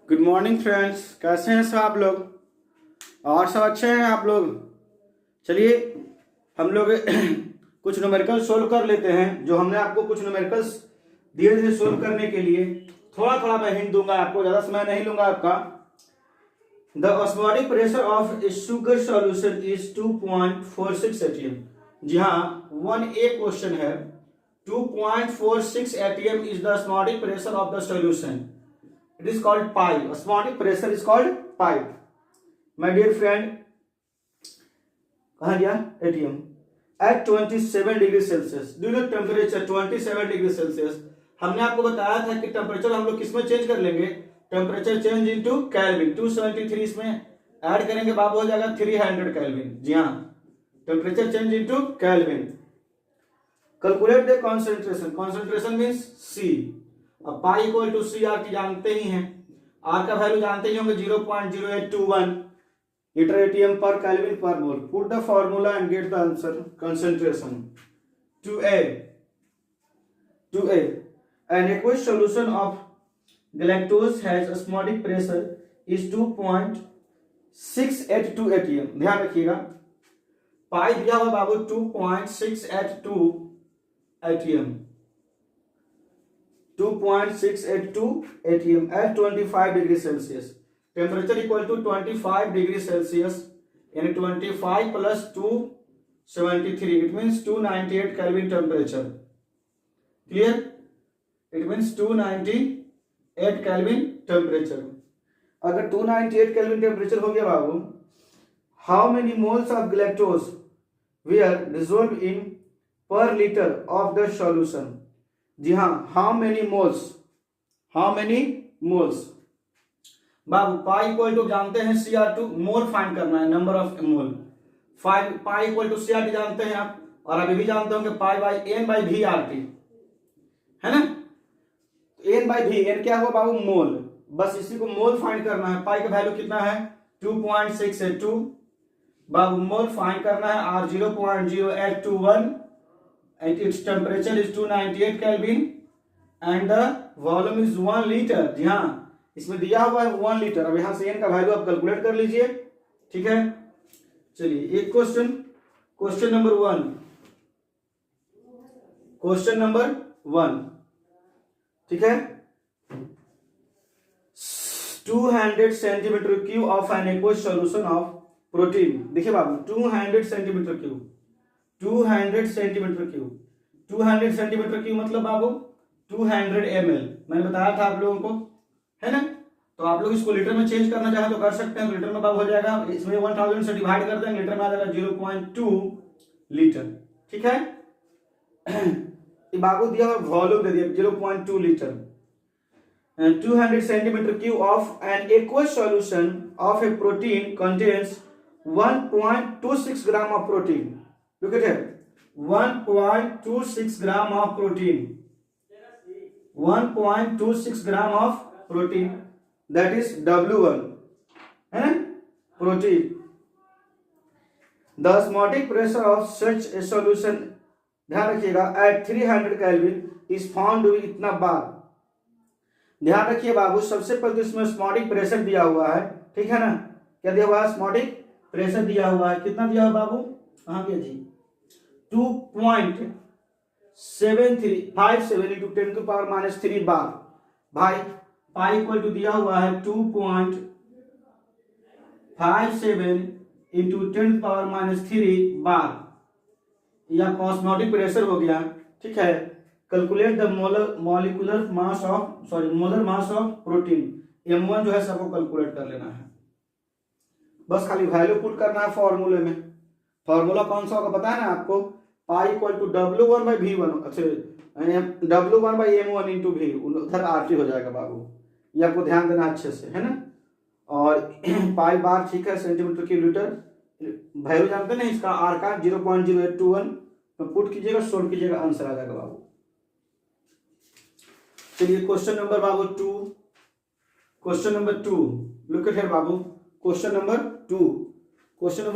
Good morning friends, कैसे हैं सब आप लोग? और सब अच्छे हैं आप लोग? चलिए हम लोग कुछ न्यूमेरिकल सोल्व कर लेते हैं। जो हमने आपको कुछ न्यूमेरिकल्स धीरे धीरे सोल्व करने के लिए थोड़ा थोड़ा मैं हिंट दूंगा आपको, ज़्यादा समय नहीं लूंगा आपका। The osmotic pressure of A sugar solution is 2.46 atm। जी हाँ, 1A क्वेश्चन है। 2.46 atm is the osmotic pressure of the solution. It is called pi. Osmotic pressure is called pi. My dear friend, कहाँ गया ATM? At 27 degree Celsius, do you know temperature 27 degree Celsius? हमने आपको बताया था कि temperature हम लोग किसमें चेंज कर लेंगे? Temperature change into kelvin. 273 इसमें ऐड करेंगे बाबू, हो जाएगा 300 केल्विन। जी हाँ, temperature change into kelvin. Calculate the concentration. Concentration means C। अब pi equal to C R की जानते ही हैं, आर का वैल्यू जानते ही होंगे 0.0821 लीटर एटीएम पर केल्विन पर mole. Put the formula and get the answer. Concentration 2A an aqueous solution of galactose has osmotic pressure is 2.682 atm। ध्यान रखिएगा, पाई दिया हुआ बाबू 2.682 atm 2.682 atm at 25 degree Celsius. Temperature equal to 25 degree Celsius, यानी 25 plus 273, it means 298 kelvin temperature. Clear? It means 298 kelvin temperature. अगर 298 kelvin temperature हो गया बाबू, how many moles of galactose were dissolved in per litre of the solution. जी हाँ, how many moles बाबू। Pi equal to जानते हैं Cr2, mole find करना है, number of mole. Pi equal to Cr2 जानते हैं आप, और अभी भी जानते होंगे pi by n by V R T, है ना। एन बाई वी, एन क्या हुआ बाबू? मोल। बस इसी को मोल फाइंड करना है। पाई का वैल्यू कितना है? 2.682 बाबू। मोल फाइंड करना है, are 0.0821 and its temperature is 298 Kelvin and the volume is 1 liter। जी हाँ, इसमें दिया हुआ है 1 लीटर। अब यहां से n का वैल्यू आप कैलकुलेट कर लीजिए, ठीक है। चलिए एक क्वेश्चन नंबर वन, ठीक है। 200 centimetre cube of an aqueous solution of protein. देखिए बाबू, 200 सेंटीमीटर क्यूब 200 सेंटीमीटर क्यूब मतलब बाबू 200 ml। मैंने बताया था आप लोगों को, है ना। तो आप लोग इसको लीटर में चेंज करना चाहे तो कर सकते हैं। तो लीटर में बाबू हो जाएगा, इसमें 1000 से डिवाइड कर देंगे, लीटर में आ जाएगा 0.2 लीटर, ठीक है। बाबू दिया और वॉल्यूम दे दिया 0.2 litre. 200 centimetre cube of an aqueous solution of a protein contains 1.26 gram of protein. Look at it, 1.26 gram of protein, 1.26 gram of protein, that is W1, है ना, protein. The osmotic pressure of such a solution, ध्यान रखिएगा, at 300 kelvin is found to be इतना bar. ध्यान रखिए बाबू, सबसे पहले तो इसमें ऑस्मोटिक प्रेशर दिया हुआ है, ठीक है ना। क्या दिया हुआ है? ऑस्मोटिक प्रेशर दिया हुआ है। कितना दिया हुआ बाबू? कहाँ गया जी? 2.7357 into 10 to power minus 3 बार। भाई पाई इक्वल टू दिया हुआ है 2.57 into 10 to power minus 3 बार। यह ऑस्मोटिक प्रेशर हो गया, ठीक है। Calculate the molar mass of protein. M1 जो है सबको कैलकुलेट कर लेना है, बस खाली वैल्यू पुट करना है फॉर्मूले में। फॉर्मूला कौन सा होगा पता है ना आपको? पाई equal to W1 by V1, अच्छा W1 by M1 into V, उधर RT हो जाएगा बाबू। ये आपको ध्यान देना अच्छे से, है ना। और पाई बार, ठीक है, सेंटीमीटर की लीटर। वैल्यू जानते ना इसका, आर का 0.0821, तो पुट कीजिएगा, सोल्व कीजिएगा, आंसर आ जाएगा बाबू। चलिए question number Babu 2, look at here Babu. Question number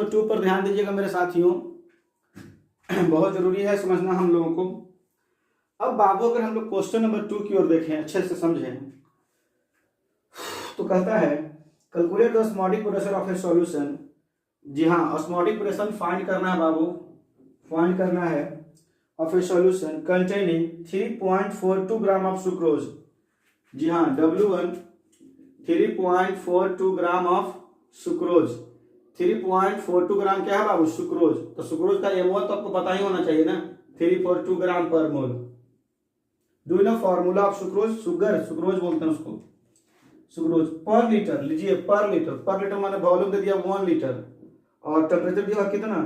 2 पर ध्यान दीजिएगा मेरे साथियों, बहुत जरूरी है समझना हम लोगों को। अब बाबू अगर हम लोग क्वेश्चन नंबर 2 की ओर देखें, अच्छे से समझें, तो कहता है calculate the osmotic pressure of a solution. जी हाँ, ऑस्मोटिक प्रेशर फाइंड करना है बाबू, फाइंड करना है of a solution containing 3.42 gram of sucrose. जी हाँ, W1 3.42 ग्राम ऑफ सुक्रोज। 3.42 ग्राम क्या है बाबू? सुक्रोज। तो सुक्रोज का एमओल तो आपको पता ही होना चाहिए ना, 342 gram per mole. Do you know formula of sucrose? Sugar, sucrose बोलते हैं उसको, सुक्रोज पर लीटर। लीजिए पर लीटर माने वॉल्यूम दे दिया 1 लीटर और टेम्परेचर दिया कितना?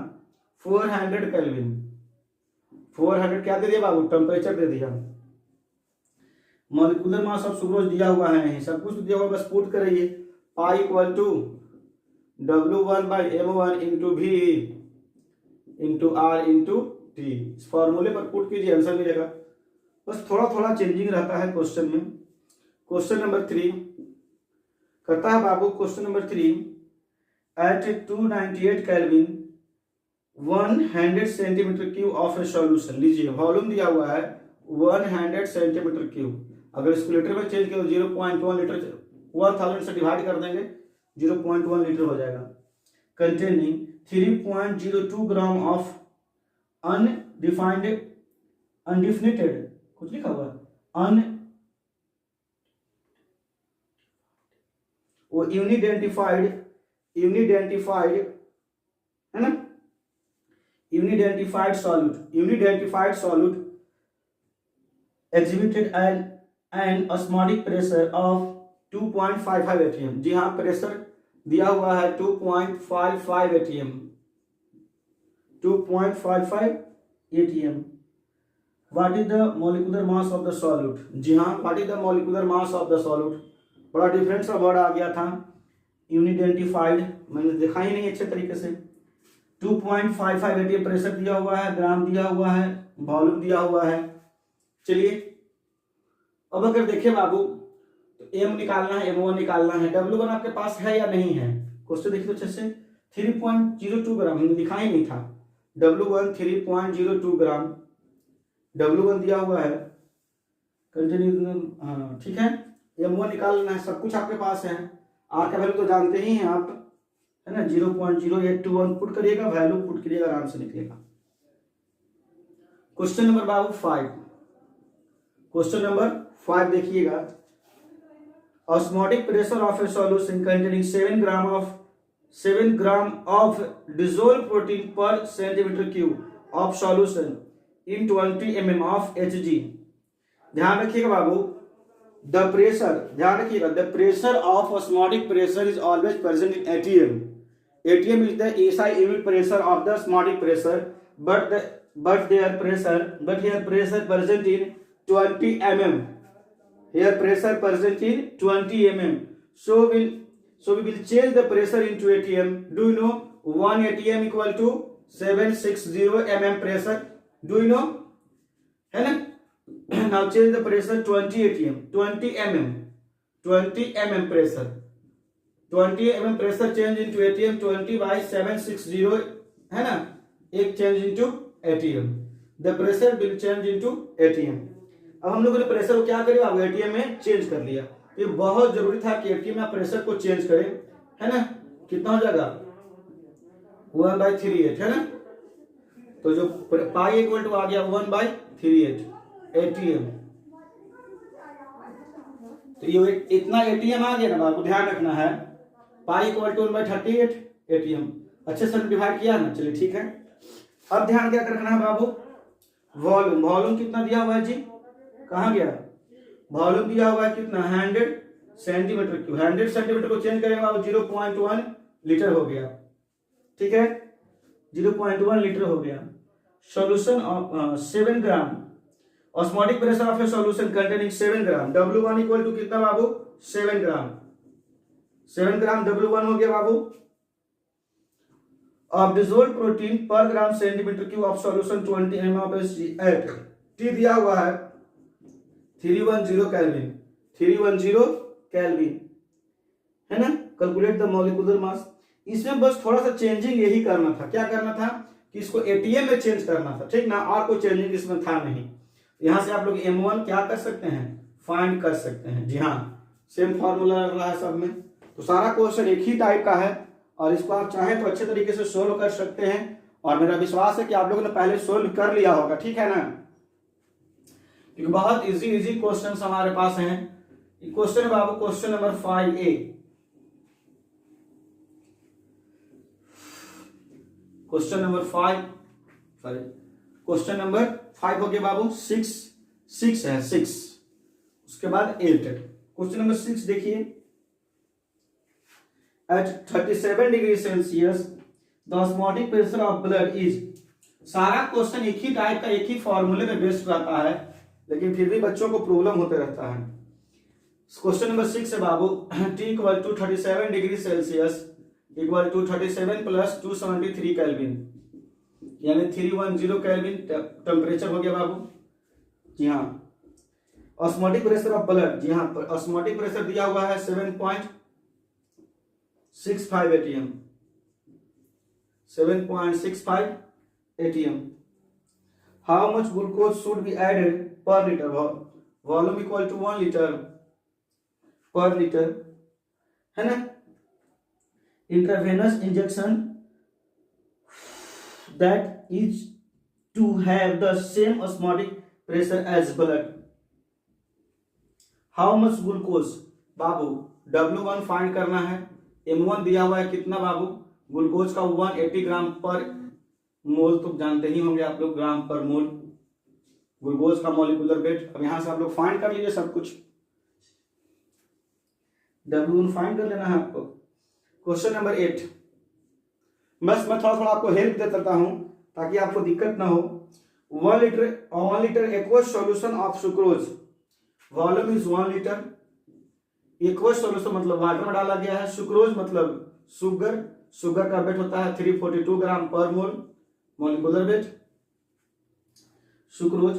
400 केल्विन। 400 क्या दे दिया बाबू? टेम्परेचर दे दिया। मॉलिक्यूलर मास ऑफ सुक्रोज दिया हुआ है, सब कुछ दिया हुआ, बस पुट करिए। Pi equal to W1/M1 into V into R into T। इस फॉर्मूले पर पुट कीजिए, आंसर मिलेगा। बस थोड़ा थोड़ा चेंजिंग रहता है क्वेश्चन में। क्वेश्चन नंबर 3 करता है बाबू, question number 3 at 298 kelvin 100 centimetre cube of a solution. लीजिए वॉल्यूम दिया हुआ है 100 सेंटीमीटर क्यूब। अगर इसको लीटर में चेंज किया तो 0.1 लीटर 1000 से डिवाइड कर देंगे, 0.1 लीटर हो जाएगा। कंटेनिंग 3.02 ग्राम ऑफ अनडिफिनेटेड कुछ लिखा हुआ है, वो यूनिडेंटिफाइड है ना, unidentified solute exhibited an osmotic pressure of 2.55 atm। जी हाँ, प्रेशर दिया हुआ है 2.55 atm, 2.55 atm। What is the molecular mass of the solute? जी हाँ, what is the molecular mass of the solute? बड़ा डिफरेंट सा वर्ड आ गया था, यूनिडेंटिफाइड, मैंने देखा ही नहीं अच्छे तरीके से। 2.55 atm प्रेशर दिया हुआ है, ग्राम दिया हुआ है, वॉल्यूम दिया हुआ है। चलिए अब अगर देखें बाबू तो M निकालना है, M1 निकालना है, W1 आपके पास है या नहीं है? क्वेश्चन देखिए तो अच्छे से। 3.02 ग्राम हमने लिखा ही नहीं था, W1 3.02 ग्राम, W1 दिया हुआ है, कंटिन्यू। हाँ ठीक है, M1 निकालना है, सब कुछ आपके पास है। R का वैल्यू तो जानते ही हैं आप, है ना, 0.0821 पुट करिएगा, वैल्यू पुट करिएगा, आराम से निकलेगा। क्वेश्चन नंबर बाबू 5, क्वेश्चन नंबर 5 देखिएगा। Osmotic pressure of a solution containing 7 gram of dissolved protein per centimetre cube of solution in 20 mm of Hg। ध्यान रखिएगा बाबू, the pressure of osmotic pressure is always present in ATM। ATM is the SI unit pressure of the osmotic pressure, but here pressure present in 20 mm. Here pressure present in 20 mm. So we will change the pressure into ATM. Do you know 1 ATM equal to 760 mm pressure? Do you know? है ना? Now change the pressure 20 ATM, 20 mm pressure. 20 mm pressure change into ATM, 20/760 है ना, एक change into ATM। The pressure will change into ATM। अब हम लोगों ने pressure को क्या करें, ATM में चेंज कर लिया। ये बहुत जरूरी था कि ATM में प्रेशर को चेंज करें, है ना। कितना हो जाएगा? 1/38 है ना। तो जो पाई इक्वल टू आ गया 1/38 ATM। तो ये इतना ATM आ गया ना बाबू, ध्यान रखना है। Pi equal to 1/38 ATM। अच्छे से डिवाइड किया ना, चलिए ठीक है। अब ध्यान क्या रखना है बाबू, वॉल्यूम कितना दिया हुआ है जी, कहाँ गया? वॉल्यूम दिया हुआ है कितना? 100 सेंटीमीटर क्यूब। 100 सेंटीमीटर को चेंज करेंगे बाबू, 0.1 लीटर हो गया, ठीक है, 0.1 लीटर हो गया। Solution of 7 gram, osmotic pressure of a solution containing 7 gram, W1 equal to कितना बाबू? 7 ग्राम। 7 ग्राम W1 हो गया बाबू। Of dissolved protein per gram centimetre cube of solution 20 mm of Hg at T दिया हुआ है 310 केल्विन, 310 केल्विन, है ना। Calculate the molecular मास। इसमें बस थोड़ा सा चेंजिंग यही करना था। क्या करना था कि इसको ATM में चेंज करना था, ठीक ना, और कोई चेंजिंग इसमें था नहीं। यहां से आप लोग M1 क्या कर सकते हैं, फाइंड कर सकते हैं। जी हाँ, सेम फॉर्मूला लग रहा है सब में। तो सारा क्वेश्चन एक ही टाइप का है और इसको आप चाहें तो अच्छे तरीके से सोल्व कर सकते हैं और मेरा विश्वास है कि आप लोगों ने पहले सोल्व कर लिया होगा, ठीक है ना। क्योंकि बहुत इजी क्वेश्चन हमारे पास हैं। क्वेश्चन है बाबू question number 5A। Question number 5 हो गया बाबू। 6 है 6, उसके बाद 8। क्वेश्चन नंबर 6 देखिए। At 37 degree Celsius the osmotic pressure of blood is. सारा क्वेश्चन एक ही टाइप का, एक ही फॉर्मूले में बेस्ड रहता है, लेकिन फिर भी बच्चों को प्रॉब्लम होते रहता है। क्वेश्चन नंबर 6 है बाबू। T equal to 37 degree Celsius equal to 37 plus 273 kelvin, यानी 310 केल्विन टेम्परेचर हो गया बाबू। जी हाँ। ऑस्मोटिक प्रेशर ऑफ ब्लड, जी हाँ, ऑस्मोटिक प्रेशर दिया हुआ है 7.65 atm, 7.65 atm। How much glucose should be added per litre, volume equal to 1 litre per litre, है ना। Intravenous injection that is to have the same osmotic pressure as blood. How much glucose Babu, W1 find करना है। M1 दिया हुआ है कितना बाबू, glucose का 180 ग्राम per मोल, तो जानते ही होंगे आप लोग ग्राम पर मोल ग्लूकोज का मॉलिक्यूलर वेट। अब यहां से आप लोग फाइंड कर लीजिए सब कुछ, W1 फाइंड कर लेना है आपको। Question number 8। बस मैं थोड़ा थोड़ा आपको हेल्प दे देता हूं ताकि आपको दिक्कत ना हो। 1 litre aqueous solution of sucrose, volume is 1 litre. Aqueous solution मतलब वाटर में डाला गया है, सुक्रोज मतलब शुगर का वेट होता है 342 ग्राम पर मोल, मॉलिक्यूलर वेट सुक्रोज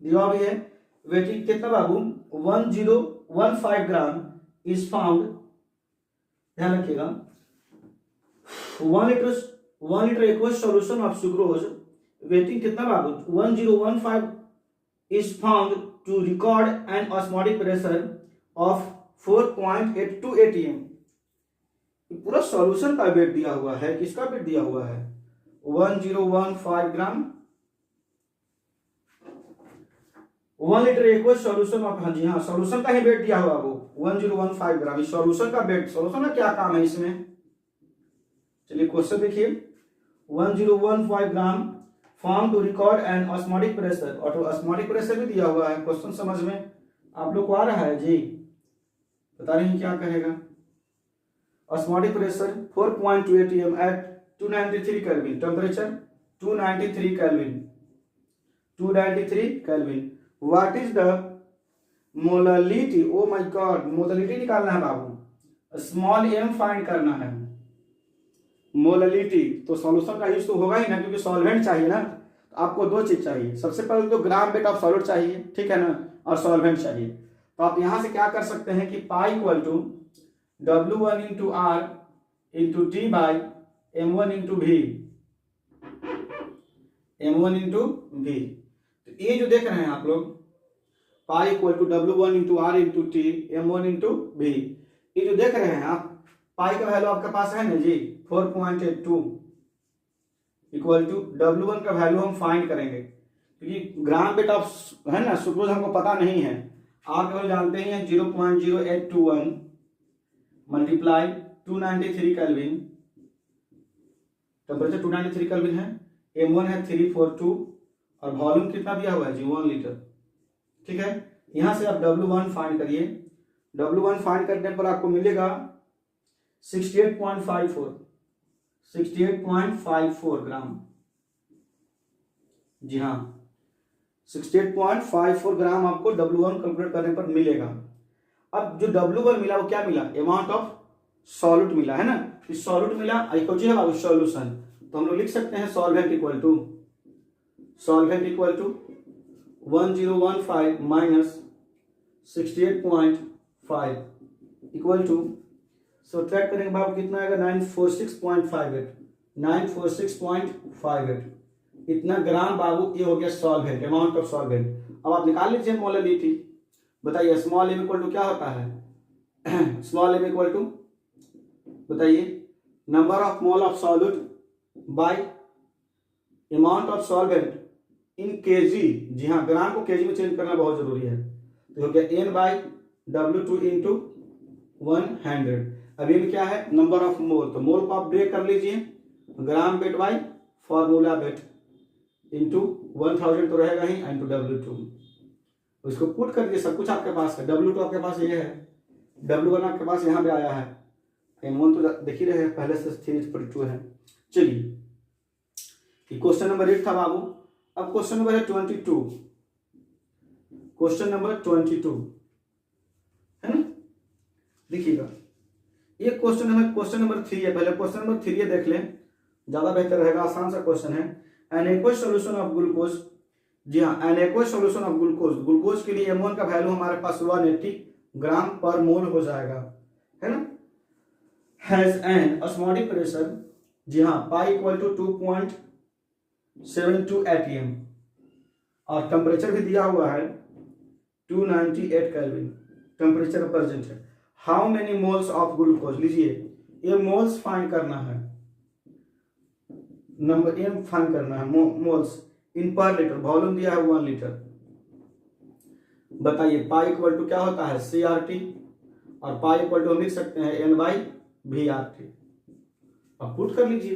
दिया भी है। वेटिंग कितना बाबू, 1015 ग्राम इज फाउंड, ध्यान रखिएगा। 1 litre aqueous solution of sucrose weighing कितना बाबू, 1015 is found to record an osmotic pressure of 4.82 atm। पूरा सॉल्यूशन का वेट दिया हुआ है, किसका वेट दिया हुआ है, 1015 gram. 1 litre aqueous solution of, हाँ जी हाँ, सॉल्यूशन का ही वेट दिया हुआ वो 1015 ग्राम। इस सॉल्यूशन का वेट, सॉल्यूशन का क्या काम है इसमें, चलिए क्वेश्चन देखिए। 1015 gram form to record an osmotic pressure, और ऑस्मोटिक प्रेशर भी दिया हुआ है। क्वेश्चन समझ में आप लोग को आ रहा है जी, बता रहे हैं क्या कहेगा। Osmotic pressure 4.2 atm at 293 kelvin, temperature 293 kelvin. What is the molality, oh my God, molality निकालना है बाबू, स्मॉल m फाइंड करना है। मोलालिटी तो सॉल्यूशन का यूज तो होगा ही ना, क्योंकि सॉल्वेंट चाहिए ना। तो आपको दो चीज चाहिए, सबसे पहले तो ग्राम वेट ऑफ सॉल्यूट चाहिए, ठीक है ना, और सॉल्वेंट चाहिए। तो आप यहां से क्या कर सकते हैं कि pi equal to W1 into R into T by M1 into V, M1 into V। तो ये जो देख रहे हैं आप लोग, pi equal to W1 into R into T M1 into V, ये जो देख रहे हैं आप, पाई का वैल्यू आपके पास है ना जी 4.82 इक्वल टू W1 का वैल्यू हम फाइंड करेंगे, क्योंकि ग्राम वेट ऑफ है ना सुक्रोज हमको पता नहीं है। आप केवल जानते हैं 0.0821 मल्टीप्लाई 293 केल्विन, टेम्परेचर 293 केल्विन है, M1 है 342 और वॉल्यूम कितना दिया हुआ है जी 1 लीटर, ठीक है। यहां से आप W1 फाइंड करिए। W1 फाइंड करने पर आपको मिलेगा 68.54 ग्राम, जी हाँ 68.54 ग्राम आपको W1 कैलकुलेट करने पर मिलेगा। अब जो W1 मिला वो क्या मिला, अमाउंट ऑफ सॉल्यूट मिला है ना, इस सॉल्यूट मिला सॉल्यूशन। तो हम लोग लिख सकते हैं solvent equal to 1015 minus 68.5 equal to, subtract करेंगे बाबू कितना आएगा 946.58 इतना ग्राम बाबू, ये हो गया सॉल्वेंट, अमाउंट ऑफ सॉल्वेंट। अब आप निकाल लीजिए मोलालिटी, बताइए स्मॉल m इक्वल टू क्या होता है स्मॉल m इक्वल टू, बताइए, number of mole of solute by amount of solvent in KG. जी हाँ, ग्राम को केजी में चेंज करना बहुत जरूरी है। तो हो गया n बाई W2 इंटू 100। अब ये क्या है, नंबर ऑफ मोल, तो मोल को आप ब्रेक कर लीजिए, ग्राम weight by formula weight into 1000 तो रहेगा ही, इंटू W2। उसको पुट कर दिए, सब कुछ आपके पास है। W2 आपके पास ये है, W1 आपके पास यहाँ पे आया है, M1 तो देख ही रहे हैं पहले से 3/2 है। चलिए, क्वेश्चन नंबर 8 था बाबू। अब क्वेश्चन नंबर है 22, क्वेश्चन नंबर 22 है ना, देखिएगा। ये क्वेश्चन नंबर 3 है। पहले क्वेश्चन नंबर 3 देख लें, ज्यादा बेहतर रहेगा, आसान सा क्वेश्चन है। An aqueous solution of glucose, जी हाँ, an aqueous solution of glucose, glucose के लिए M1 का वैल्यू हमारे पास 180 ग्राम पर मोल हो जाएगा, है ना। हैज एन ऑस्मोटिक प्रेशर, जी हाँ, पाई इक्वल टू 2.72 atm, और टेम्परेचर भी दिया हुआ है 298 केल्विन टेम्परेचर प्रेजेंट है। How many moles of glucose, लीजिए ये मोल्स फाइंड करना है, नंबर एम फाइंड करना है, मोल्स इन पर लीटर, वॉल्यूम दिया है 1 लीटर। बताइए पाई इक्वल टू क्या होता है, CRT, और पाई इक्वल टू हम लिख सकते हैं N/VRT। अब पुट कर लीजिए,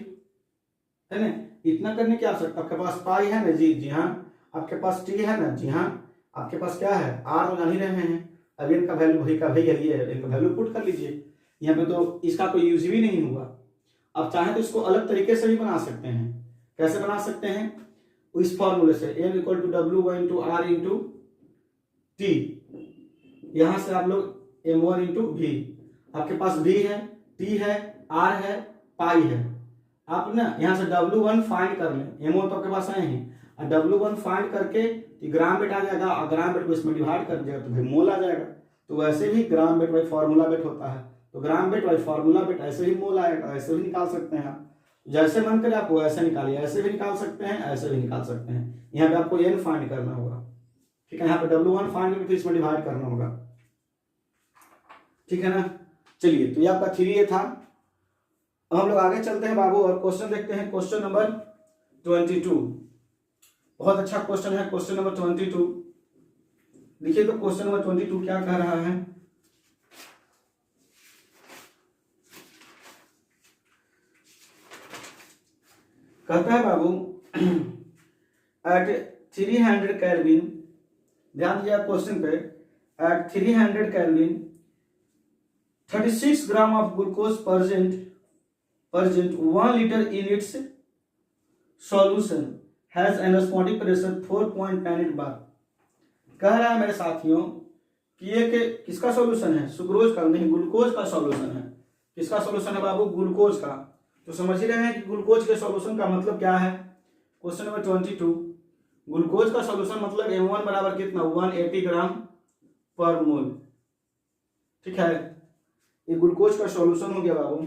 है ना। इतना करने की आवश्यकता, आपके पास पाई है ना, जी हाँ, आपके पास टी है ना, जी हाँ, आपके पास क्या है, आर तो जान ही रहे हैं। अब इनका वैल्यू वही का वही है, इनका वैल्यू पुट कर लीजिए। यहाँ पे तो इसका कोई यूज भी नहीं हुआ। अब चाहे तो इसको अलग तरीके से भी बना सकते हैं। कैसे बना सकते हैं, इस फॉर्मूले से, M equal to W1 into R into T, यहां से आप लोग M1 इंटू V, आपके पास V है, T है, R है, पाई है। आप ना यहाँ से W1 फाइंड कर लें, M1 तो आपके पास आए हैं, और W1 फाइंड करके ग्राम वेट आ जाएगा, और ग्राम वेट को इसमें डिवाइड कर दिया तो भाई मोल आ जाएगा। तो वैसे भी ग्राम वेट बाई फॉर्मूला वेट होता है, तो ग्राम वेट बाई फॉर्मूला वेट ऐसे ही मोल आएगा। ऐसे भी निकाल सकते हैं आप, जैसे मन करे आपको ऐसे निकालिए, ऐसे भी निकाल सकते हैं, ऐसे भी निकाल सकते हैं। यहाँ पे आपको n फाइंड करना होगा, ठीक है, यहाँ पे W1 फाइंड करके इसमें डिवाइड करना होगा, ठीक है ना। चलिए, तो ये आपका 3 था। अब हम लोग आगे चलते हैं बाबू, और क्वेश्चन देखते हैं, क्वेश्चन नंबर 22। बहुत अच्छा क्वेश्चन है, क्वेश्चन नंबर 22। देखिए तो क्वेश्चन नंबर 22 क्या कह रहा है, कहता है बाबू एट 300 केल्विन, ध्यान दिया क्वेश्चन पे, at 300 kelvin 36 gram of glucose present 1 liter in its solution has an osmotic pressure 4.98 bar। कह रहा है मेरे साथियों कि ये किसका सॉल्यूशन है, सुक्रोज का नहीं, ग्लूकोज का सॉल्यूशन है। किसका सॉल्यूशन है बाबू, ग्लूकोज का। तो समझ ही रहे हैं कि ग्लूकोज के सॉल्यूशन का मतलब क्या है। क्वेश्चन नंबर 22, ग्लूकोज का सॉल्यूशन मतलब M1 बराबर कितना, 180 ग्राम पर मोल, ठीक है। ये ग्लूकोज का सॉल्यूशन हो गया बाबू।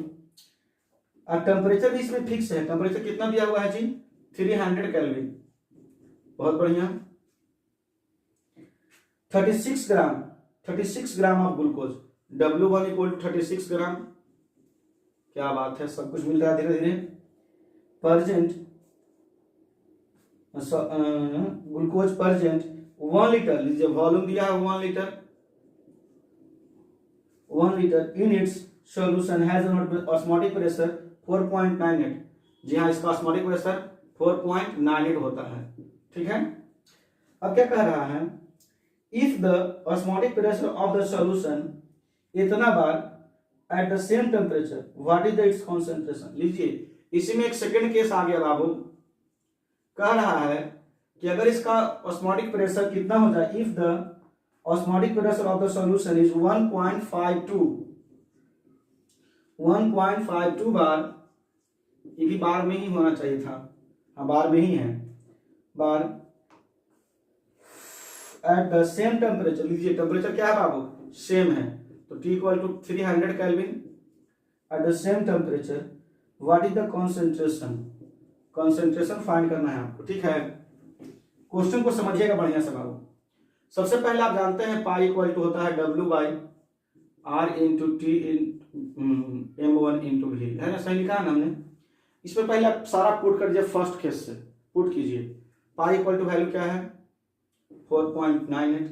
और टेम्परेचर भी इसमें फिक्स है, टेम्परेचर कितना दिया हुआ है जी, 300 केल्विन, बहुत बढ़िया। 36 gram of glucose, W1 equal to 36 gram, क्या बात है, सब कुछ मिल रहा है धीरे धीरे। प्रेजेंट ग्लूकोज प्रेजेंट 1 लीटर, लीजिए वॉल्यूम दिया है 1 litre, 1 litre in its solution has osmotic pressure 4.98। जी हाँ, इसका ऑस्मोटिक प्रेशर 4.98 होता है, ठीक है। अब क्या कह रहा है, if the osmotic pressure of the solution इतना bar at the same temperature what is the its concentration. लीजिए इसी में एक सेकंड केस आ गया बाबू, कह रहा है कि अगर इसका ऑस्मोटिक प्रेशर कितना हो जाए, if the osmotic pressure of the solution is 1.52 बार, ये भी बार में ही होना चाहिए था, हाँ बार में ही है, bar at the same temperature, लीजिए टेम्परेचर क्या है बाबू, सेम है, तो T equal to 300 kelvin at the same temperature, what is the concentration, concentration find करना है आपको, ठीक है। क्वेश्चन को समझिएगा बढ़िया से बाबू। सबसे पहले आप जानते हैं पाई इक्वल टू होता है W by R into T M1 into भी, है ना, सही लिखा है ना हमने। इसमें पहले आप सारा पुट कर दीजिए, फर्स्ट केस से पुट कीजिए। पाई इक्वल टू वैल्यू क्या है 4.98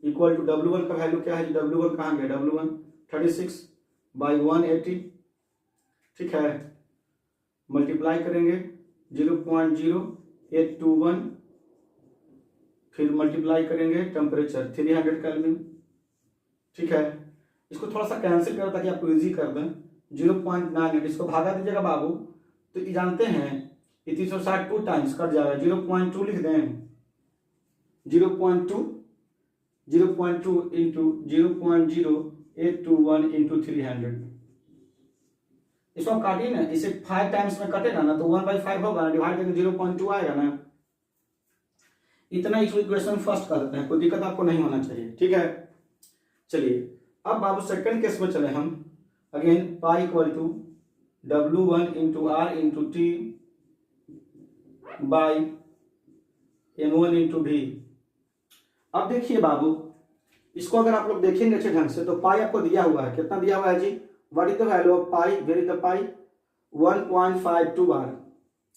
इक्वल टू W1 का वैल्यू क्या है, W1 कहाँ गया, W1 36/180, ठीक है। मल्टीप्लाई करेंगे 0.0821, फिर मल्टीप्लाई करेंगे टेम्परेचर 300 केल्विन, ठीक है। इसको थोड़ा सा कैंसिल करो ताकि आपको इजी कर दें। 0.98 इसको भागा दीजिएगा बाबू, तो ये जानते हैं 360 2 टाइम्स कट जाएगा, 0.2 लिख दें, 0.2 इंटू 0.0821 इंटू 300। इसको हम काटिए ना, इसे 5 टाइम्स में कटेगा ना तो 1/5 होगा ना, डिवाइड करके 0.2 आएगा ना। इतना इक्वेशन फर्स्ट कर देते हैं, कोई दिक्कत आपको नहीं होना चाहिए, ठीक है। चलिए अब बाबू सेकंड केस में चले हम। Again pi equal to W1 into R into T by M1 into V. अब देखिए बाबू, इसको अगर आप लोग देखेंगे अच्छे ढंग से तो पाई आपको दिया हुआ है, कितना दिया हुआ है जी, what is the value of pi, where is the pi 1.52 R,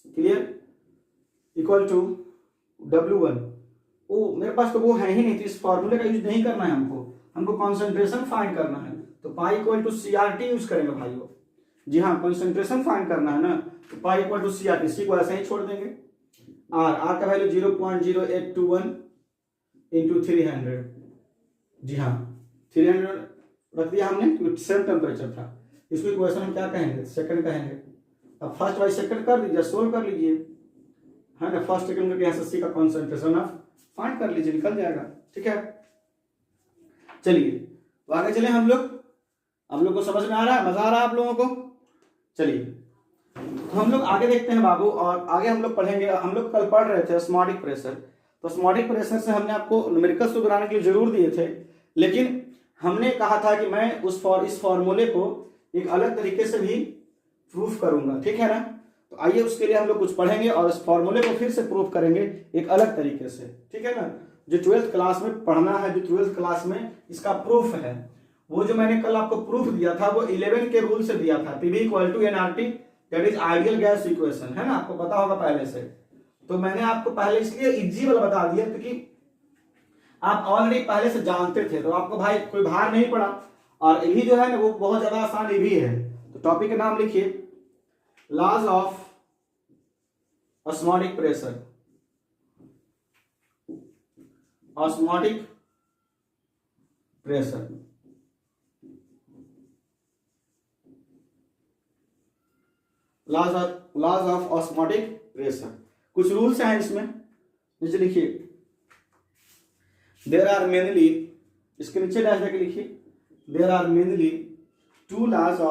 clear, equal to W1। ओ मेरे पास तो वो है ही नहीं, तो इस फॉर्मूले का यूज नहीं करना है हमको कॉन्सेंट्रेशन फाइंड करना है, तो pi equal to CRT use करेंगे भाइयों। जी हाँ, कॉन्सेंट्रेशन फाइंड करना है ना, तो पाई इक्वल टू CRT, सी को ऐसे ही छोड़ देंगे। आर का वैल्यू 0.0821 इंटू 300, जी हाँ 300 रख दिया हमने क्योंकि सेम टेम्परेचर था। इसको इक्वेशन हम क्या कहेंगे, सेकंड कहेंगे। अब फर्स्ट बाई सेकंड कर दीजिए, सोल्व कर लीजिए, है ना, फर्स्ट सेकंड करके यहाँ से सी का कॉन्सेंट्रेशन आप फाइंड कर लीजिए, निकल जाएगा, ठीक है। चलिए तो आगे चले हम लोग को समझ में आ रहा है, मजा आ रहा है आप लोगों को। चलिए तो हम लोग आगे देखते हैं बाबू, और आगे हम लोग पढ़ेंगे। हम लोग कल पढ़ रहे थे ऑस्मोटिक प्रेशर, तो ऑस्मोटिक प्रेशर से हमने आपको न्यूमेरिकल्स तो बनाने के लिए जरूर दिए थे, लेकिन हमने कहा था कि मैं इस फॉर्मूले को एक अलग तरीके से भी प्रूफ करूंगा, ठीक है ना। तो आइए उसके लिए हम लोग कुछ पढ़ेंगे और इस फॉर्मूले को फिर से प्रूफ करेंगे एक अलग तरीके से, ठीक है ना। जो 12th क्लास में पढ़ना है, जो 12th क्लास में इसका प्रूफ है, वो जो मैंने कल आपको प्रूफ दिया था वो 11 के रूल से दिया था, PV equal to nRT, that is ideal gas equation, है ना, आपको पता होगा पहले से। तो मैंने आपको पहले इसलिए इजी वाला बता दिया क्योंकि आप ऑलरेडी पहले से जानते थे, तो आपको भाई कोई भार नहीं पड़ा। और ये जो है ना वो बहुत ज्यादा आसान भी है। तो टॉपिक का नाम लिखिए, laws of osmotic pressure, osmotic pressure. Laws of osmotic pressure, कुछ रूल्स हैं इसमें, नीचे लिखिए। देयर आर मेनली, इसके नीचे डैश करके लिखिए, there are mainly two laws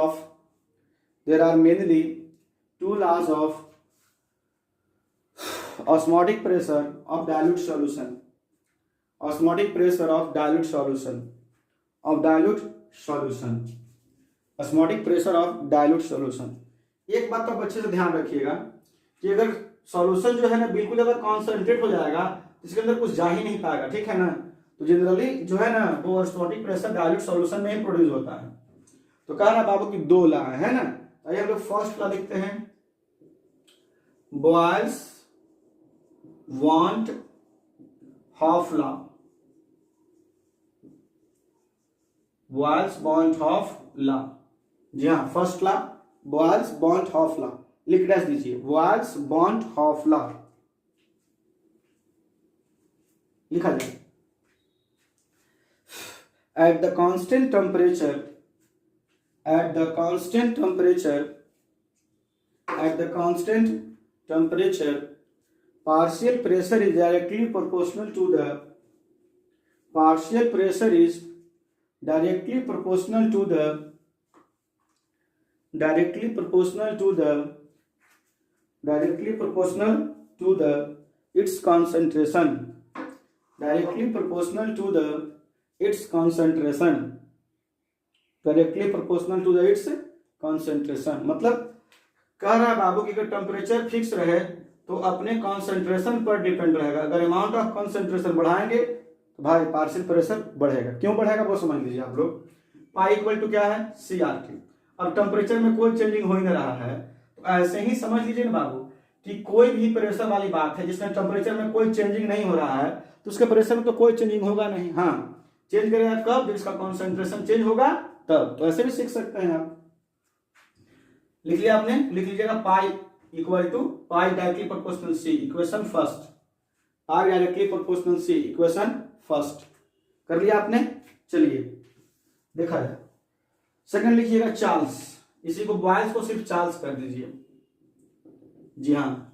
of osmotic pressure of dilute solution, osmotic pressure of dilute solution, osmotic pressure of dilute solution. एक बात तो आप अच्छे से ध्यान रखिएगा कि अगर सॉल्यूशन जो है ना बिल्कुल अगर कॉन्सेंट्रेट हो जाएगा तो इसके अंदर कुछ जा ही नहीं पाएगा, ठीक है ना। तो जनरली जो है ना वो ऑस्मोटिक प्रेशर डाइल्यूट सॉल्यूशन में ही प्रोड्यूस होता है। तो कह रहा बाबू की 2 लॉ है ना, आइए हम लोग फर्स्ट लॉ लिखते हैं, Boyle's van't Hoff law, Boyle's van't Hoff law. जी हाँ, first law Boyle's van't Hoff law, लिख डैश दीजिए, बॉयल्स वांट हॉफ लॉ लिखा जाए। At the constant temperature, partial pressure is directly proportional to the its concentration, directly proportional to its concentration। मतलब कह रहा है बाबू कि अगर टेम्परेचर फिक्स रहे तो अपने कॉन्सेंट्रेशन पर डिपेंड रहेगा। अगर अमाउंट ऑफ कॉन्सेंट्रेशन बढ़ाएंगे तो तो भाई पार्शियल प्रेशर बढ़ेगा। क्यों बढ़ेगा वो समझ लीजिए आप लोग। पाई इक्वल टू क्या है, CRT। अब टेम्परेचर में कोई चेंजिंग हो ही नहीं रहा है, तो ऐसे ही समझ लीजिए ना बाबू कि कोई भी प्रेशर वाली बात है जिसमें टेम्परेचर में कोई चेंजिंग नहीं हो रहा है, तो उसके प्रेशर में तो कोई चेंजिंग होगा नहीं। हाँ, चेंज करेगा कब, जब इसका कॉन्सेंट्रेशन चेंज होगा तब। तो ऐसे भी सीख सकते हैं आप। लिख लिया आपने, लिख लीजिएगा pi equal to pi directly proportional C, equation first. Pi directly proportional C, equation first. कर लिया आपने। चलिए देखा जाए। सेकंड लिखिएगा चार्ल्स। इसी को बॉयल्स को सिर्फ चार्ल्स कर दीजिए। जी हाँ,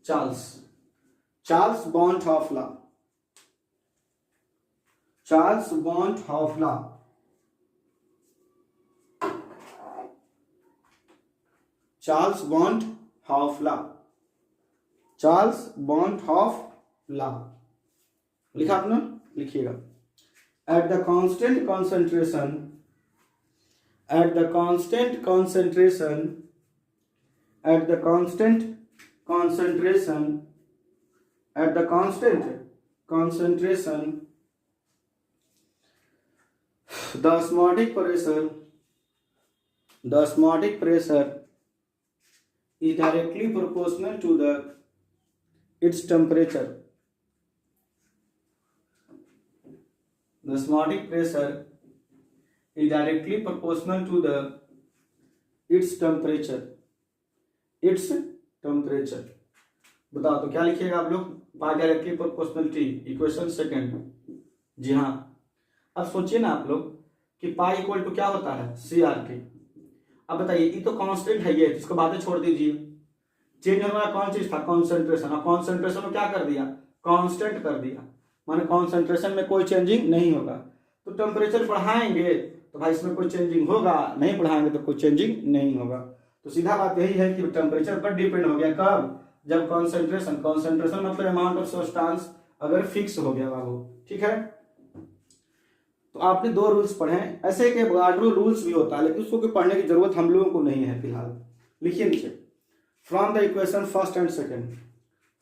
Charles, Charles burnt law, Charles burnt law. Charles burnt law, Charles burnt law लिखा आपने, लिखिएगा। At the constant concentration, at the constant concentration, at the constant concentration, at the constant concentration, the osmotic pressure, the osmotic pressure is directly proportional to the its temperature. The osmotic pressure is directly proportional to the its temperature, its temperature। बताओ तो क्या लिखिएगा आप लोग, pi directly proportional T, equation second. जी हाँ, अब सोचिए ना आप लोग कि पाई इक्वल टू क्या होता है, CRT। अब बताइए, ये तो कांस्टेंट है, ये इसको बातें छोड़ दीजिए। चेंज होने वाला कौन चीज था, कॉन्सेंट्रेशन। और कॉन्सेंट्रेशन को क्या कर दिया, कांस्टेंट कर दिया, माने कॉन्सेंट्रेशन में कोई चेंजिंग नहीं होगा। तो टेम्परेचर बढ़ाएंगे तो भाई इसमें कोई चेंजिंग होगा, नहीं बढ़ाएंगे तो कोई चेंजिंग नहीं होगा। तो सीधा बात यही है कि टेम्परेचर पर डिपेंड हो गया कब, जब कॉन्सेंट्रेशन, कॉन्सेंट्रेशन मतलब अमाउंट ऑफ सब्सटेंस अगर फिक्स हो गया बाबू। ठीक है, तो आपने दो रूल्स पढ़े हैं। ऐसे के गार्ड्रो रूल्स भी होता है, लेकिन उसको कोई पढ़ने की जरूरत हम लोगों को नहीं है फिलहाल। लिखिए नीचे, from the equation first and second,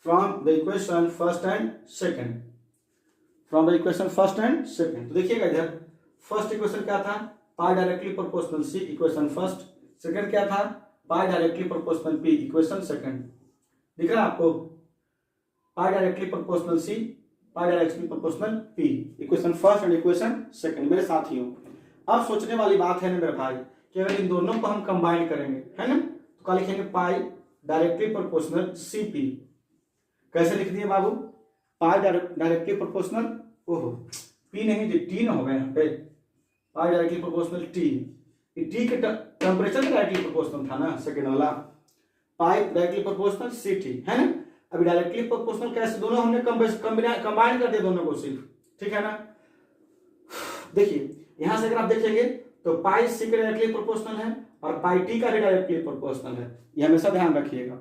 from the equation first and second, from the equation first and second. तो देखिएगा इधर, फर्स्ट इक्वेशन क्या था, pi directly proportional C, equation first. Second क्या था, pi directly proportional P, equation second. दिख रहा है आपको, pi directly proportional C, pi directly proportional P, equation first and equation second. मेरे साथियों, अब सोचने वाली बात है ना मेरे भाई कि अगर इन दोनों को हम कंबाइन करेंगे, है ना, तो क्या लिखेंगे, पाई डायरेक्टली प्रोपोर्शनल सी पी। कैसे लिख दिए बाबू, पाई डायरेक्टली प्रोपोर्शनल, ओहो पी नहीं जी, टी ना हो गया यहाँ पे, पाई डायरेक्टली प्रोपोर्शनल टी। टी के टेम्परेचर में डायरेक्टली प्रोपोर्शनल था ना सेकंड वाला, पाई डायरेक्टली प्रोपोर्शनल सी टी, है ना। अभी डायरेक्टली प्रोपोर्शनल कैसे, दोनों हमने कंबाइन कर दिया दोनों को सिर्फ, ठीक है ना। देखिए यहां से अगर आप देखेंगे तो पाई सी के डायरेक्टली प्रोपोर्शनल है और पाई टी का भी डायरेक्टली प्रोपोर्शनल है, ये हमेशा ध्यान रखिएगा।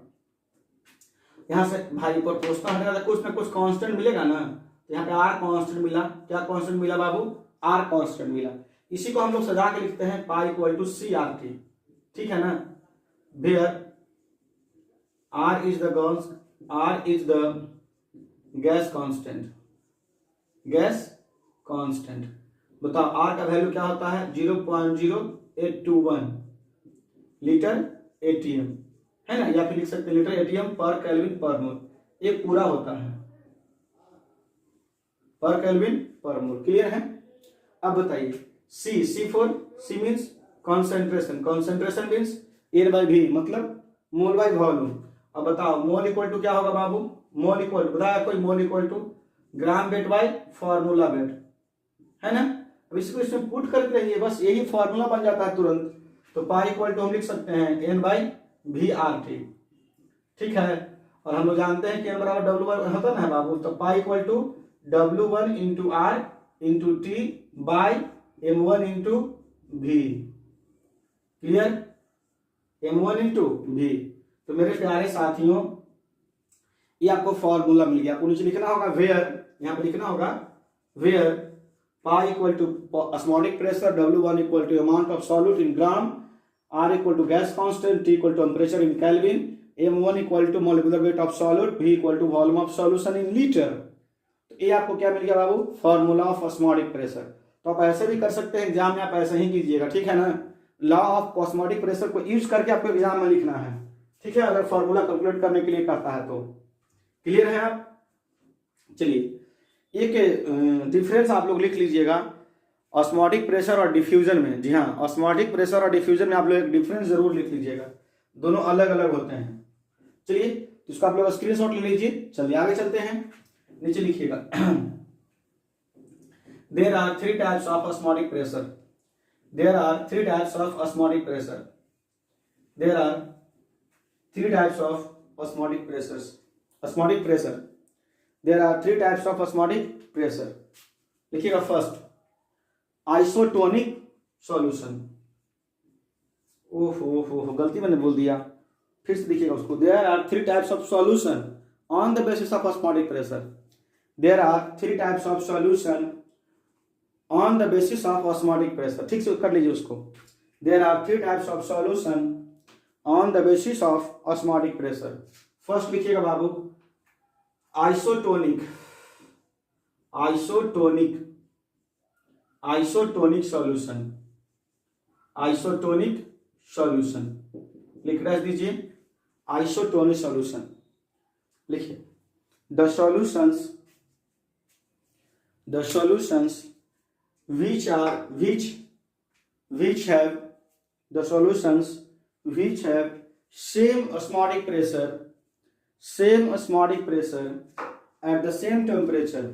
यहां से भाई प्रोपोर्शनल हटेगा तो कुछ ना कुछ कांस्टेंट मिलेगा ना, तो यहाँ पे आर कांस्टेंट मिला। क्या कांस्टेंट मिला बाबू, आर कांस्टेंट मिला। इसी को हम लोग सजा के लिखते हैं पाई इक्वल टू CRT, ठीक है ना। Where R is the gas constant, gas constant. बताओ आर का वैल्यू क्या होता है, 0.0821 लीटर ATM, है ना, या फिर लिख सकते हैं लीटर ATM पर केल्विन पर मोल। ये पूरा होता है पर केल्विन पर मोल, क्लियर है। अब बताइए C for C means concentration, concentration means एयर बाई भी मतलब मोल बाई वॉल्यूम। अब बताओ मोल इक्वल टू क्या होगा बाबू, मोल इक्वल टू बताया कोई, mole equal to gram weight by formula weight, है ना। अब इसको इसमें पुट करके रहिए, बस यही फॉर्मूला बन जाता है तुरंत। तो पाई इक्वल टू हम लिख सकते हैं N बाई VRT, ठीक है। और हम लोग जानते हैं कि N बराबर W1 होता है बाबू, तो pi equal to W1 into R into T by M1 into V, clear, M1 into V। तो मेरे प्यारे साथियों, ये आपको फॉर्मूला मिल गया। आपको नीचे लिखना होगा वेयर, यहाँ पे लिखना होगा where pi equal to osmotic pressure, W1 equal to amount of solute in gram, R equal to gas constant, T equal to temperature in kelvin, M1 equal to molecular weight of solute, V equal to volume of solution in litre. ये आपको क्या मिल गया बाबू, formula of osmotic pressure. तो आप ऐसे भी कर सकते हैं, एग्जाम में आप ऐसे ही कीजिएगा, ठीक है ना। लॉ ऑफ ऑस्मोटिक प्रेशर को यूज करके आपको एग्जाम में लिखना है, ठीक है, अगर फॉर्मूला कैलकुलेट करने के लिए करता है तो। क्लियर है आप? चलिए एक डिफरेंस आप लोग लिख लीजिएगा ऑस्मोटिक प्रेशर और डिफ्यूजन में। जी हाँ, ऑस्मोटिक प्रेशर और डिफ्यूजन में आप लोग एक डिफरेंस जरूर लिख लीजिएगा, दोनों अलग अलग होते हैं। चलिए तो इसका आप लोग स्क्रीनशॉट ले लीजिए। चलिए आगे चलते हैं, नीचे लिखिएगा there are 3 types of osmotic pressure. There are 3 types of osmotic pressure. There are 3 types of osmotic pressures. Osmotic pressure, there are 3 types of osmotic pressure. लिखिएगा फर्स्ट आइसोटोनिक सॉल्यूशन। ओहो गलती मैंने बोल दिया, फिर से लिखिएगा उसको। There are 3 types of solution on the basis of osmotic pressure. There are 3 types of solution on the basis of osmotic pressure. ठीक से कर लीजिए उसको। There are 3 types of solution on the basis of osmotic pressure. First लिखिएगा बाबू isotonic, isotonic, isotonic solution, isotonic solution लिख दीजिए। Isotonic solution लिखिए। The solutions which have the solutions which have same osmotic pressure at the same temperature.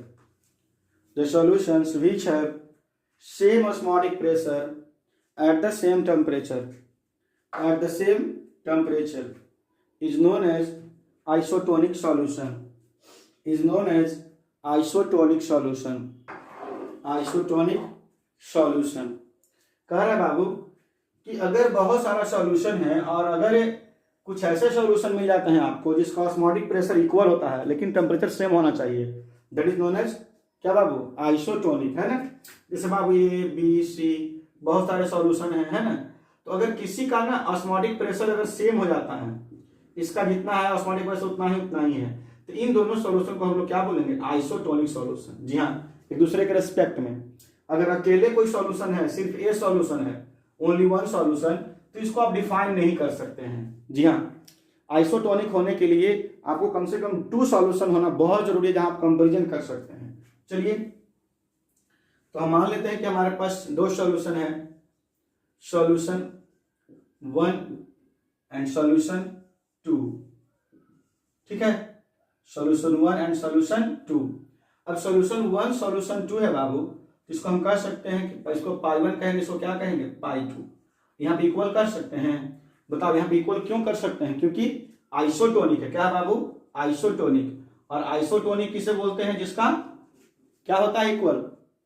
The solutions which have same osmotic pressure at the same temperature is known as isotonic solution. Is known as isotonic solution. Isotonic solution. कह रहा है बाबू कि अगर बहुत सारा solution है और अगर कुछ ऐसे सॉल्यूशन मिल जाते हैं आपको जिसका ऑस्मोटिक प्रेशर इक्वल होता है लेकिन टेम्परेचर सेम होना चाहिए, दैट इज नोन एज क्या बाबू, आइसोटोनिक, है ना। जैसे बाबू ए बी सी बहुत सारे सॉल्यूशन है ना, तो अगर किसी का ना ऑस्मोटिक प्रेशर अगर सेम हो जाता है, इसका जितना है ऑस्मोटिक प्रेशर उतना ही है, तो इन दोनों सॉल्यूशन को हम लोग क्या बोलेंगे, आइसोटोनिक सॉल्यूशन। जी हाँ, एक दूसरे के रेस्पेक्ट में। अगर अकेले कोई सॉल्यूशन है, सिर्फ ए सॉल्यूशन है, ओनली वन सॉल्यूशन, तो इसको आप डिफाइन नहीं कर सकते हैं। जी हाँ, आइसोटोनिक होने के लिए आपको कम से कम 2 सॉल्यूशन होना बहुत जरूरी है जहां आप कंपैरिजन कर सकते हैं। चलिए तो हम मान लेते हैं कि हमारे पास 2 सॉल्यूशन है, सॉल्यूशन 1 एंड सॉल्यूशन 2। ठीक है, सॉल्यूशन 1 एंड सॉल्यूशन 2। अब सॉल्यूशन 1 सॉल्यूशन 2 है बाबू, तो इसको हम कह सकते हैं कि इसको π1 कहेंगे, इसको क्या कहेंगे, π2। यहाँ पे इक्वल कर सकते हैं। बताओ यहाँ पे इक्वल क्यों कर सकते हैं, क्योंकि आइसोटोनिक है। क्या बाबू, आइसोटोनिक। और आइसोटोनिक किसे बोलते हैं, जिसका क्या होता है, इक्वल।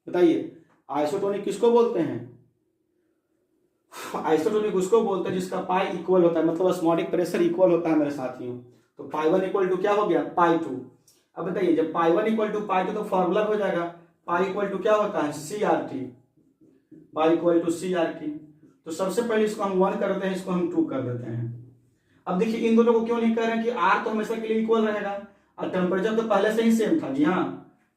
बताइए आइसोटोनिक किसको बोलते हैं, आइसोटोनिक उसको बोलते हैं जिसका पाई इक्वल होता है, मतलब ऑस्मोटिक प्रेशर इक्वल होता है मेरे साथियों। तो π1 इक्वल टू क्या हो गया, π2। अब बताइए जब π1 इक्वल टू π2 तो फॉर्मूला हो जाएगा पाई इक्वल टू क्या होता है, CRT, pi equal to CRT। तो सबसे पहले इसको हम 1 करते हैं, इसको हम 2 कर देते हैं। अब देखिए इन दोनों को क्यों नहीं कर रहे हैं कि R तो हमेशा के लिए इक्वल रहेगा और टेम्परेचर तो पहले से ही सेम था। जी हाँ,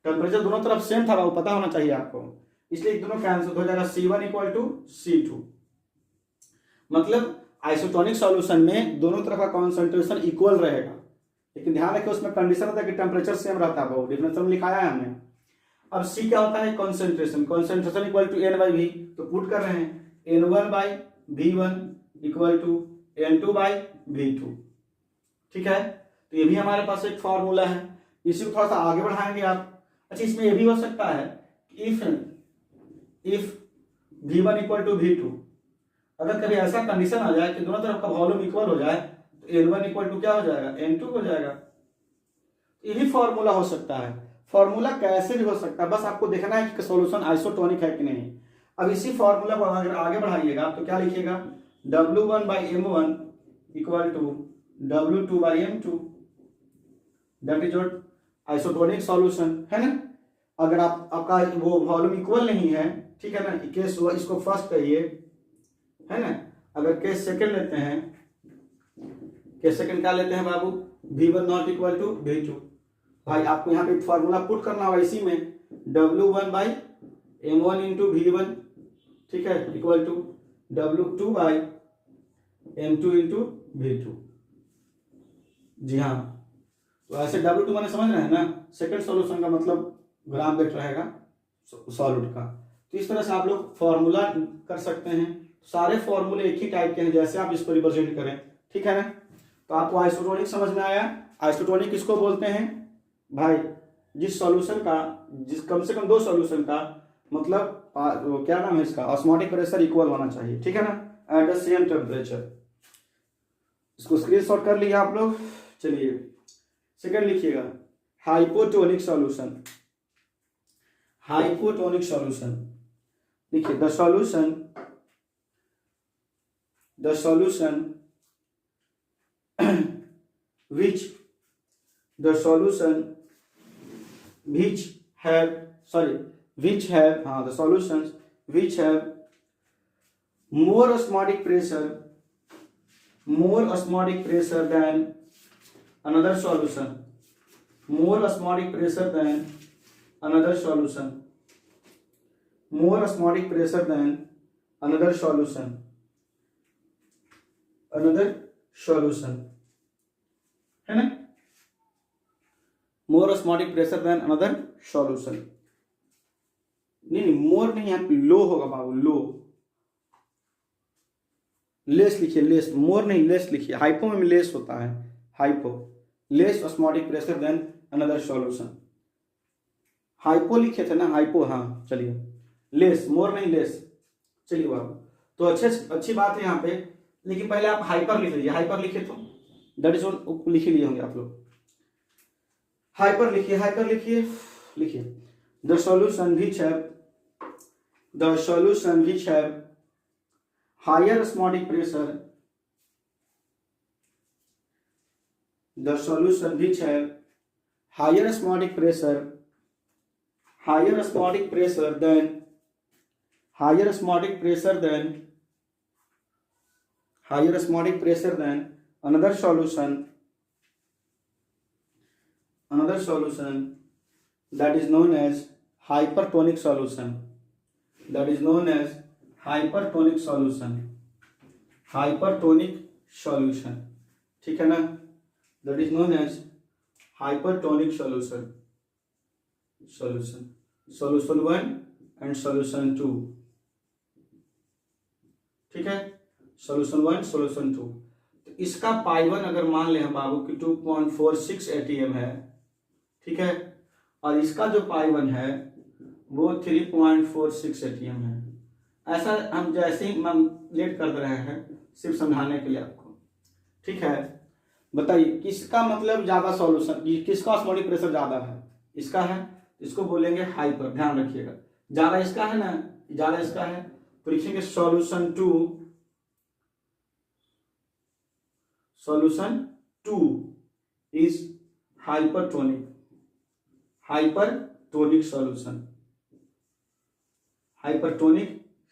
टेम्परेचर दोनों तरफ सेम था, वो पता होना चाहिए आपको, इसलिए दोनों कैंसिल हो जाएगा। C1 इक्वल टू C2, मतलब आइसोटोनिक सॉल्यूशन में दोनों तरफ का कॉन्सेंट्रेशन इक्वल रहेगा, लेकिन ध्यान रखिए उसमें कंडीशन होता है कि टेम्परेचर सेम रहता है। बहुत डिफरेंशियल में लिखाया है हमने। अब C क्या होता है, concentration, concentration equal to N/V, तो पुट कर रहे हैं N1/V1 इक्वल टू N2/V2। ठीक है, तो ये भी हमारे पास एक फॉर्मूला है, इसी को थोड़ा सा आगे बढ़ाएंगे आप। अच्छा, इसमें ये भी हो सकता है if V1 equal to V2, अगर कभी ऐसा कंडीशन आ जाए कि दोनों तरफ का वॉल्यूम इक्वल हो जाए तो N1 इक्वल टू क्या हो जाएगा, N2 हो जाएगा। ये भी फॉर्मूला हो सकता है। फॉर्मूला कैसे भी हो सकता है, बस आपको देखना है कि सॉल्यूशन आइसोटोनिक है कि नहीं। अब इसी फॉर्मूला को अगर आगे बढ़ाइएगा तो क्या लिखिएगा, W1/M1 equal to W2/M2, that is your isotonic solution, है ना। अगर आपका वो वॉल्यूम इक्वल नहीं है, ठीक है ना, केस इसको फर्स्ट कहिए, है ना। अगर केस सेकंड लेते हैं, केस सेकंड क्या लेते हैं बाबू, V1 not equal to V2, भाई आपको यहाँ पे फॉर्मूला पुट करना होगा इसी में, W1/m1 इंटू V1, ठीक है, equal to W2/m2 into V2। जी हाँ, तो ऐसे W2 मैंने समझ रहे हैं ना, सेकंड सॉल्यूशन का मतलब ग्राम वेट रहेगा सॉलिड का। तो इस तरह से आप लोग फॉर्मूला कर सकते हैं। सारे फॉर्मूले एक ही टाइप के हैं, जैसे आप इसको रिप्रेजेंट करें, ठीक है ना। तो आपको आइसोटोनिक समझ में आया। आइसोटोनिक किसको बोलते हैं भाई? जिस सॉल्यूशन का, जिस कम से कम दो सॉल्यूशन का मतलब क्या नाम है इसका, ऑस्मोटिक प्रेशर इक्वल होना चाहिए, ठीक है ना, एट द सेम टेम्परेचर। इसको स्क्रीनशॉट कर लिया आप लोग। चलिए सेकंड लिखिएगा, हाइपोटोनिक सॉल्यूशन। हाइपोटोनिक सॉल्यूशन देखिए, the solution which have more osmotic pressure than another solution, more osmotic pressure than another solution, more osmotic pressure than another solution, है ना, more osmotic pressure than another solution. नहीं more नहीं, यहाँ पे लो होगा बाबू, लो। Less लिखिए, less, मोर नहीं less लिखिए, हाइपो में लेस होता है, hypo, less osmotic pressure than another solution. Hypo लिखे थे ना, हाइपो, हाँ चलिए, लेस, मोर नहीं लेस। चलिए बाबू, तो अच्छी बात है यहाँ पे, लेकिन पहले आप हाइपर लिख लीजिए। हाइपर लिखे तो दैट इज लिख ही लिए होंगे आप लोग। हाइपर लिखिए, लिखिए, the solution which have higher osmotic pressure, the solution which have higher osmotic pressure than another solution that is known as hypertonic solution, ठीक है ना, that is known as hypertonic solution, solution 1 and solution 2, ठीक है, solution 1 solution 2। तो इसका पाई1 अगर मान लें हम बाबू कि 2.46 ATM है, ठीक है, और इसका जो पाई1 है वो 3.46 ATM है। ऐसा हम जैसे ही हम लेट कर रहे हैं, सिर्फ समझाने के लिए आपको, ठीक है। बताइए किसका मतलब ज्यादा सॉल्यूशन, किसका ऑस्मोटिक प्रेशर ज्यादा है? इसका है, इसको बोलेंगे हाइपर, ध्यान रखिएगा। ज्यादा इसका है ना, ज्यादा इसका है, तो लिखेंगे सॉल्यूशन 2 इज हाइपरटोनिक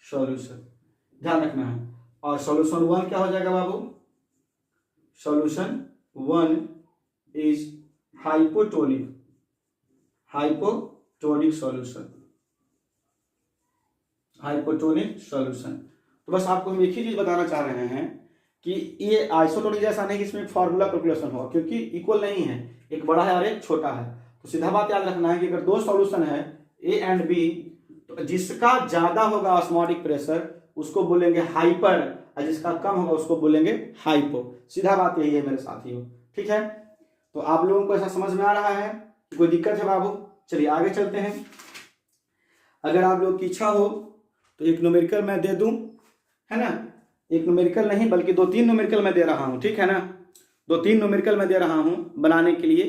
सॉल्यूशन, ध्यान रखना है। और सॉल्यूशन 1 क्या हो जाएगा बाबू? Solution 1 is hypotonic solution. तो बस आपको हम एक ही चीज बताना चाह रहे हैं कि ये आइसोटोनिक जैसा नहीं कि इसमें फार्मूला कैलकुलेशन हो, क्योंकि इक्वल नहीं है, एक बड़ा है और एक छोटा है। तो सीधा बात याद रखना है कि अगर दो सॉल्यूशन है ए एंड बी, तो जिसका ज्यादा होगा ऑस्मोटिक प्रेशर उसको बोलेंगे हाइपर, और जिसका कम होगा उसको बोलेंगे हाइपो। सीधा बात यही है मेरे साथियों, ठीक है। तो आप लोगों को ऐसा समझ में आ रहा है? कोई दिक्कत है बाबू? चलिए आगे चलते हैं। अगर आप लोग की इच्छा हो तो एक न्यूमेरिकल मैं दे दूं, है ना, एक न्यूमेरिकल नहीं बल्कि 2-3 न्यूमेरिकल मैं दे रहा हूं, ठीक है ना, 2-3 न्यूमेरिकल मैं दे रहा हूं बनाने के लिए।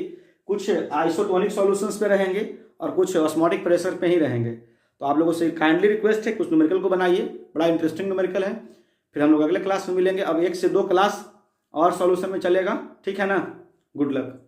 कुछ आइसोटोनिक सॉल्यूशंस पे रहेंगे और कुछ ऑस्मोटिक प्रेशर पे ही रहेंगे। तो आप लोगों से काइंडली रिक्वेस्ट है, कुछ न्यूमेरिकल को बनाइए, बड़ा इंटरेस्टिंग न्यूमेरिकल है। फिर हम लोग अगले क्लास में मिलेंगे। अब 1 से 2 क्लास और सॉल्यूशन में चलेगा, ठीक है ना। Good luck.